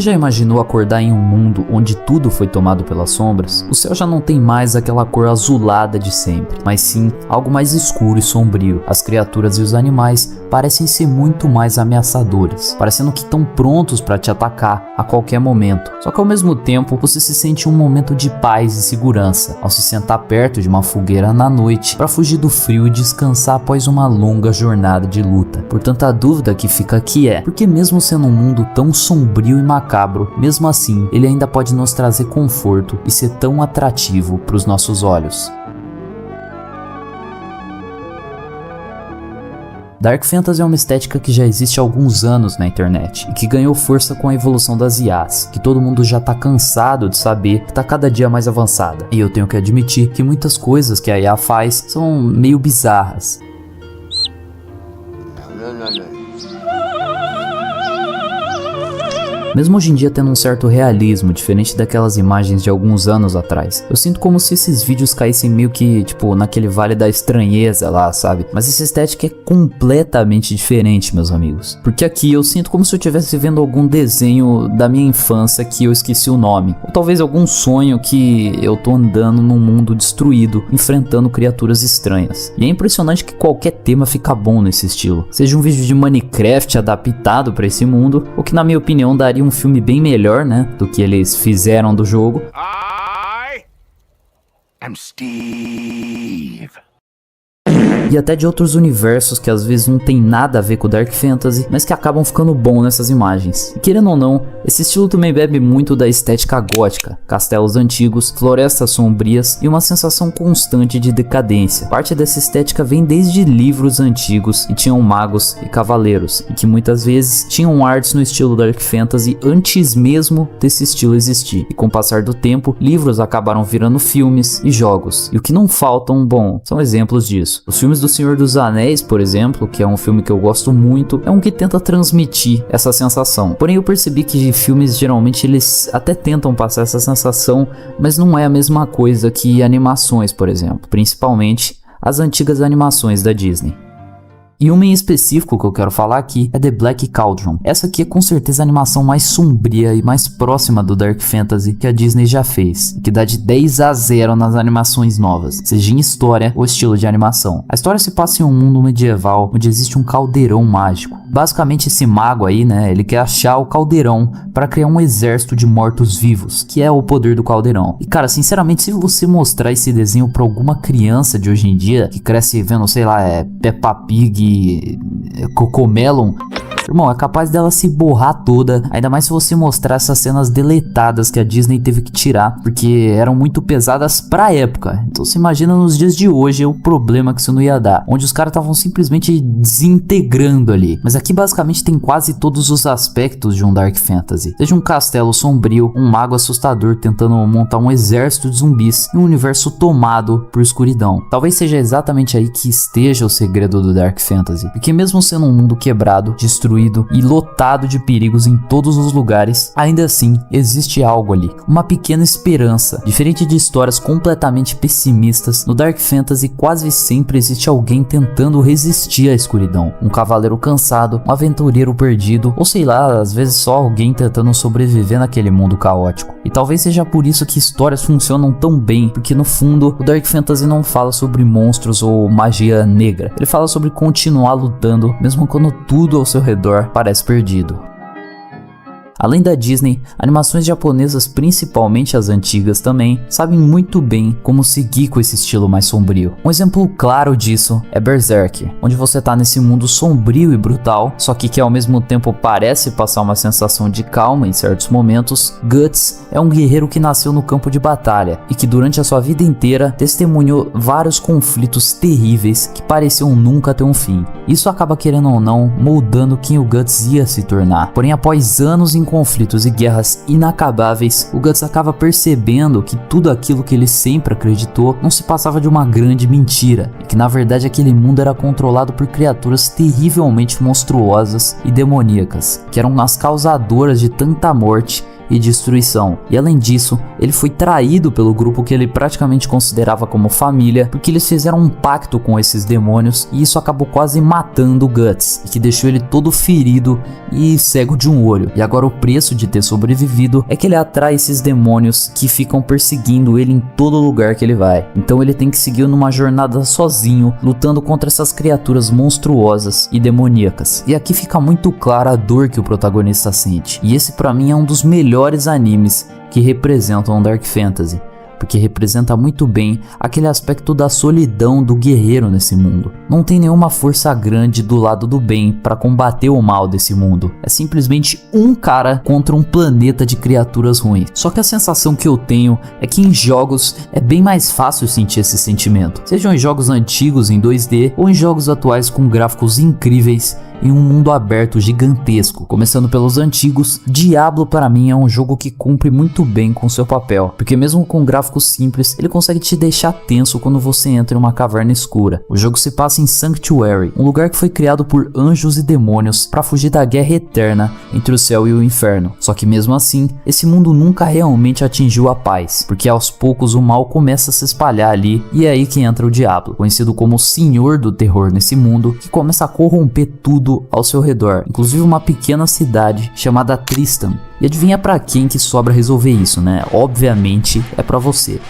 Você já imaginou acordar em um mundo onde tudo foi tomado pelas sombras? O céu já não tem mais aquela cor azulada de sempre, mas sim algo mais escuro e sombrio. As criaturas e os animais parecem ser muito mais ameaçadores, parecendo que estão prontos para te atacar a qualquer momento. Só que ao mesmo tempo, você se sente um momento de paz e segurança ao se sentar perto de uma fogueira na noite para fugir do frio e descansar após uma longa jornada de luta. Portanto, a dúvida que fica aqui é: por que mesmo sendo um mundo tão sombrio e macabro, mesmo assim, ele ainda pode nos trazer conforto e ser tão atrativo para os nossos olhos? Dark Fantasy é uma estética que já existe há alguns anos na internet e que ganhou força com a evolução das IAs, que todo mundo já tá cansado de saber que tá cada dia mais avançada. E eu tenho que admitir que muitas coisas que a IA faz são meio bizarras. Mesmo hoje em dia tendo um certo realismo, diferente daquelas imagens de alguns anos atrás, eu sinto como se esses vídeos caíssem meio que, tipo, naquele vale da estranheza lá, sabe? Mas essa estética é completamente diferente, meus amigos. Porque aqui eu sinto como se eu estivesse vendo algum desenho da minha infância que eu esqueci o nome. Ou talvez algum sonho que eu tô andando num mundo destruído, enfrentando criaturas estranhas. E é impressionante que qualquer tema fica bom nesse estilo. Seja um vídeo de Minecraft adaptado pra esse mundo, ou que na minha opinião daria um filme bem melhor, né, do que eles fizeram do jogo. I am Steve. E até de outros universos que às vezes não tem nada a ver com Dark Fantasy, mas que acabam ficando bom nessas imagens. E querendo ou não, esse estilo também bebe muito da estética gótica, castelos antigos, florestas sombrias e uma sensação constante de decadência. Parte dessa estética vem desde livros antigos e tinham magos e cavaleiros, e que muitas vezes tinham artes no estilo Dark Fantasy antes mesmo desse estilo existir. E com o passar do tempo, livros acabaram virando filmes e jogos. E o que não faltam, bom, são exemplos disso. Os filmes do Senhor dos Anéis, por exemplo, que é um filme que eu gosto muito, é um que tenta transmitir essa sensação. Porém, eu percebi que filmes geralmente eles até tentam passar essa sensação, mas não é a mesma coisa que animações, por exemplo, principalmente as antigas animações da Disney. E uma em específico que eu quero falar aqui é The Black Cauldron. Essa aqui é com certeza a animação mais sombria e mais próxima do Dark Fantasy que a Disney já fez, e que dá de 10-0 nas animações novas, seja em história ou estilo de animação. A história se passa em um mundo medieval onde existe um caldeirão mágico. Basicamente esse mago aí, né, ele quer achar o caldeirão para criar um exército de mortos-vivos, que é o poder do caldeirão. E cara, sinceramente, se você mostrar esse desenho para alguma criança de hoje em dia, que cresce vendo, sei lá, Peppa Pig, Cocomelon, irmão, é capaz dela se borrar toda, ainda mais se você mostrar essas cenas deletadas que a Disney teve que tirar, porque eram muito pesadas pra época. Então você imagina nos dias de hoje o problema que isso não ia dar, onde os caras estavam simplesmente desintegrando ali. Mas aqui basicamente tem quase todos os aspectos de um Dark Fantasy, seja um castelo sombrio, um mago assustador tentando montar um exército de zumbis e um universo tomado por escuridão. Talvez seja exatamente aí que esteja o segredo do Dark Fantasy, porque mesmo sendo um mundo quebrado, destruído e lotado de perigos em todos os lugares, ainda assim existe algo ali, uma pequena esperança. Diferente de histórias completamente pessimistas, no Dark Fantasy quase sempre existe alguém tentando resistir à escuridão, um cavaleiro cansado, um aventureiro perdido, ou sei lá, às vezes só alguém tentando sobreviver naquele mundo caótico. E talvez seja por isso que histórias funcionam tão bem, porque no fundo o Dark Fantasy não fala sobre monstros ou magia negra, ele fala sobre continuar lutando mesmo quando tudo ao seu redor parece perdido. Além da Disney, animações japonesas, principalmente as antigas também, sabem muito bem como seguir com esse estilo mais sombrio. Um exemplo claro disso é Berserk, onde você tá nesse mundo sombrio e brutal, só que ao mesmo tempo parece passar uma sensação de calma em certos momentos. Guts é um guerreiro que nasceu no campo de batalha e que durante a sua vida inteira testemunhou vários conflitos terríveis que pareciam nunca ter um fim. Isso acaba, querendo ou não, moldando quem o Guts ia se tornar. Porém, após anos em conflitos e guerras inacabáveis, o Guts acaba percebendo que tudo aquilo que ele sempre acreditou não se passava de uma grande mentira, e que na verdade aquele mundo era controlado por criaturas terrivelmente monstruosas e demoníacas, que eram as causadoras de tanta morte e destruição. E além disso, ele foi traído pelo grupo que ele praticamente considerava como família, porque eles fizeram um pacto com esses demônios e isso acabou quase matando o Guts, que deixou ele todo ferido e cego de um olho. E agora o preço de ter sobrevivido é que ele atrai esses demônios que ficam perseguindo ele em todo lugar que ele vai. Então ele tem que seguir numa jornada sozinho, lutando contra essas criaturas monstruosas e demoníacas. E aqui fica muito clara a dor que o protagonista sente. E esse pra mim é um dos melhores animes que representam Dark Fantasy, porque representa muito bem aquele aspecto da solidão do guerreiro nesse mundo. Não tem nenhuma força grande do lado do bem para combater o mal desse mundo. É simplesmente um cara contra um planeta de criaturas ruins. Só que a sensação que eu tenho é que em jogos é bem mais fácil sentir esse sentimento. Sejam em jogos antigos em 2D ou em jogos atuais com gráficos incríveis em um mundo aberto gigantesco. Começando pelos antigos, Diablo para mim é um jogo que cumpre muito bem com seu papel, porque mesmo com gráficos simples, ele consegue te deixar tenso quando você entra em uma caverna escura. O jogo se passa em Sanctuary, um lugar que foi criado por anjos e demônios para fugir da guerra eterna entre o céu e o inferno. Só que mesmo assim, esse mundo nunca realmente atingiu a paz, porque aos poucos o mal começa a se espalhar ali, e é aí que entra o Diablo, conhecido como o senhor do terror nesse mundo, que começa a corromper tudo ao seu redor, inclusive uma pequena cidade chamada Tristan. E adivinha pra quem que sobra resolver isso, né? Obviamente é pra você.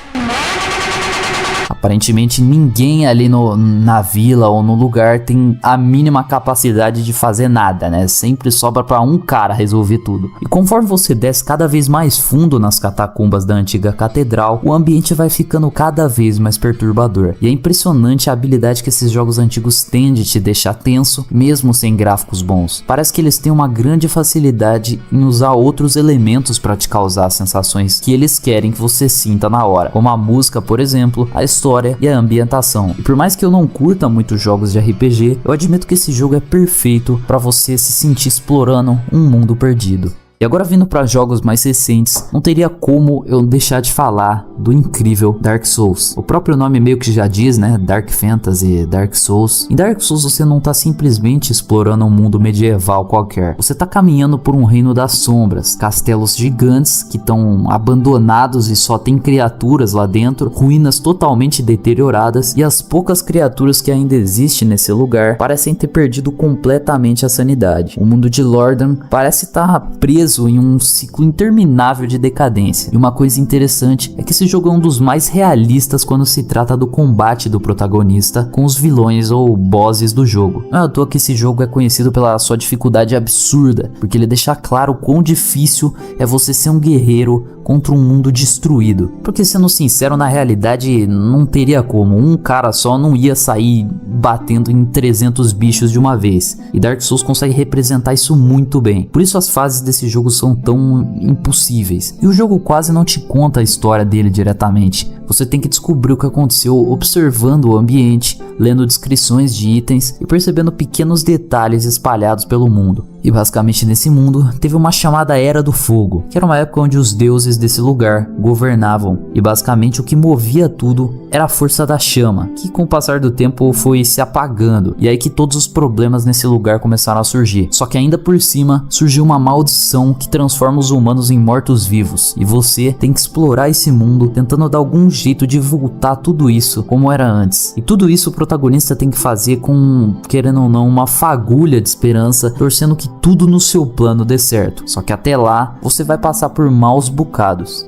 Aparentemente ninguém ali na vila ou no lugar tem a mínima capacidade de fazer nada, né? Sempre sobra pra um cara resolver tudo. E conforme você desce cada vez mais fundo nas catacumbas da antiga catedral, o ambiente vai ficando cada vez mais perturbador. E é impressionante a habilidade que esses jogos antigos têm de te deixar tenso, mesmo sem gráficos bons. Parece que eles têm uma grande facilidade em usar outros elementos para te causar as sensações que eles querem que você sinta na hora, como a música, por exemplo, a história e a ambientação. E por mais que eu não curta muito jogos de RPG, eu admito que esse jogo é perfeito para você se sentir explorando um mundo perdido. E agora vindo para jogos mais recentes, não teria como eu deixar de falar do incrível Dark Souls. O próprio nome meio que já diz, né? Dark Fantasy, Dark Souls. Em Dark Souls você não tá simplesmente explorando um mundo medieval qualquer. Você tá caminhando por um reino das sombras, castelos gigantes que estão abandonados e só tem criaturas lá dentro, ruínas totalmente deterioradas, e as poucas criaturas que ainda existem nesse lugar parecem ter perdido completamente a sanidade. O mundo de Lordaeron parece estar preso em um ciclo interminável de decadência. E uma coisa interessante é que esse jogo é um dos mais realistas quando se trata do combate do protagonista com os vilões ou bosses do jogo. Não é à toa que esse jogo é conhecido pela sua dificuldade absurda, porque ele deixa claro quão difícil é você ser um guerreiro contra um mundo destruído. Porque, sendo sincero, na realidade não teria como. Um cara só não ia sair batendo em 300 bichos de uma vez. E Dark Souls consegue representar isso muito bem. Por isso as fases desse jogo são tão impossíveis. E o jogo quase não te conta a história dele diretamente. Você tem que descobrir o que aconteceu observando o ambiente, lendo descrições de itens e percebendo pequenos detalhes espalhados pelo mundo. E basicamente nesse mundo teve uma chamada Era do Fogo, que era uma época onde os deuses desse lugar governavam, e basicamente o que movia tudo era a força da chama, que com o passar do tempo foi se apagando, e aí que todos os problemas nesse lugar começaram a surgir. Só que ainda por cima surgiu uma maldição que transforma os humanos em mortos-vivos, e você tem que explorar esse mundo tentando dar algum jeito de voltar tudo isso como era antes. E tudo isso o protagonista tem que fazer com, querendo ou não, uma fagulha de esperança, torcendo que tudo no seu plano dê certo. Só que até lá, você vai passar por maus bocados.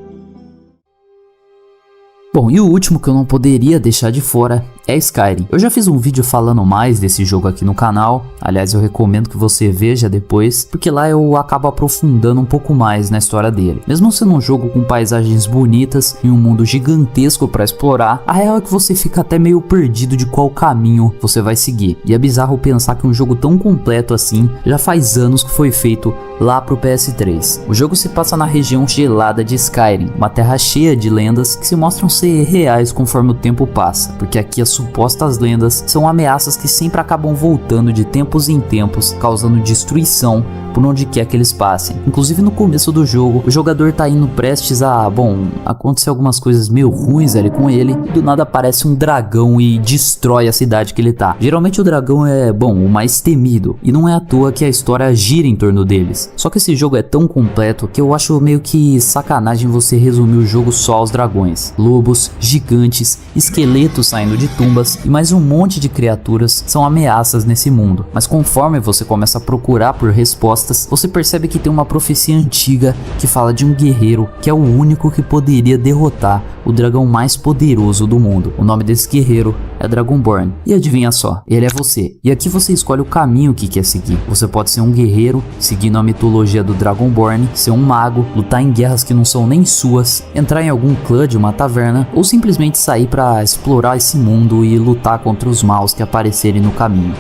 Bom, e o último que eu não poderia deixar de fora é Skyrim. Eu já fiz um vídeo falando mais desse jogo aqui no canal, aliás eu recomendo que você veja depois, porque lá eu acabo aprofundando um pouco mais na história dele. Mesmo sendo um jogo com paisagens bonitas e um mundo gigantesco para explorar, a real é que você fica até meio perdido de qual caminho você vai seguir. E é bizarro pensar que um jogo tão completo assim já faz anos que foi feito lá pro PS3. O jogo se passa na região gelada de Skyrim, uma terra cheia de lendas que se mostram ser reais conforme o tempo passa, porque aqui as supostas lendas são ameaças que sempre acabam voltando de tempos em tempos, causando destruição por onde quer que eles passem. Inclusive no começo do jogo, o jogador tá indo prestes a, acontecer algumas coisas meio ruins ali com ele, e do nada aparece um dragão e destrói a cidade que ele tá. Geralmente o dragão é, o mais temido, e não é à toa que a história gira em torno deles. Só que esse jogo é tão completo que eu acho meio que sacanagem você resumir o jogo só aos dragões. Lobos, gigantes, esqueletos saindo de tumbas e mais um monte de criaturas são ameaças nesse mundo. Mas conforme você começa a procurar por respostas, você percebe que tem uma profecia antiga que fala de um guerreiro que é o único que poderia derrotar o dragão mais poderoso do mundo. O nome desse guerreiro é Dragonborn. E adivinha só, ele é você. E aqui você escolhe o caminho que quer seguir. Você pode ser um guerreiro, seguindo a mitologia do Dragonborn, ser um mago, lutar em guerras que não são nem suas, entrar em algum clã de uma taverna, ou simplesmente sair para explorar esse mundo e lutar contra os maus que aparecerem no caminho.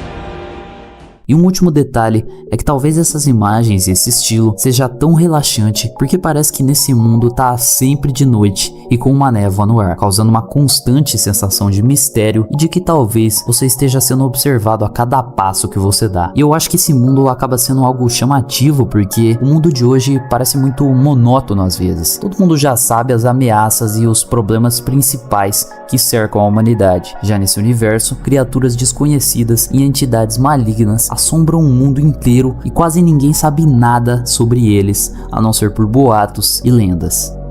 E um último detalhe é que talvez essas imagens e esse estilo seja tão relaxante porque parece que nesse mundo tá sempre de noite e com uma névoa no ar, causando uma constante sensação de mistério e de que talvez você esteja sendo observado a cada passo que você dá. E eu acho que esse mundo acaba sendo algo chamativo porque o mundo de hoje parece muito monótono às vezes. Todo mundo já sabe as ameaças e os problemas principais que cercam a humanidade. Já nesse universo, criaturas desconhecidas e entidades malignas assombram o mundo inteiro e quase ninguém sabe nada sobre eles, a não ser por boatos e lendas.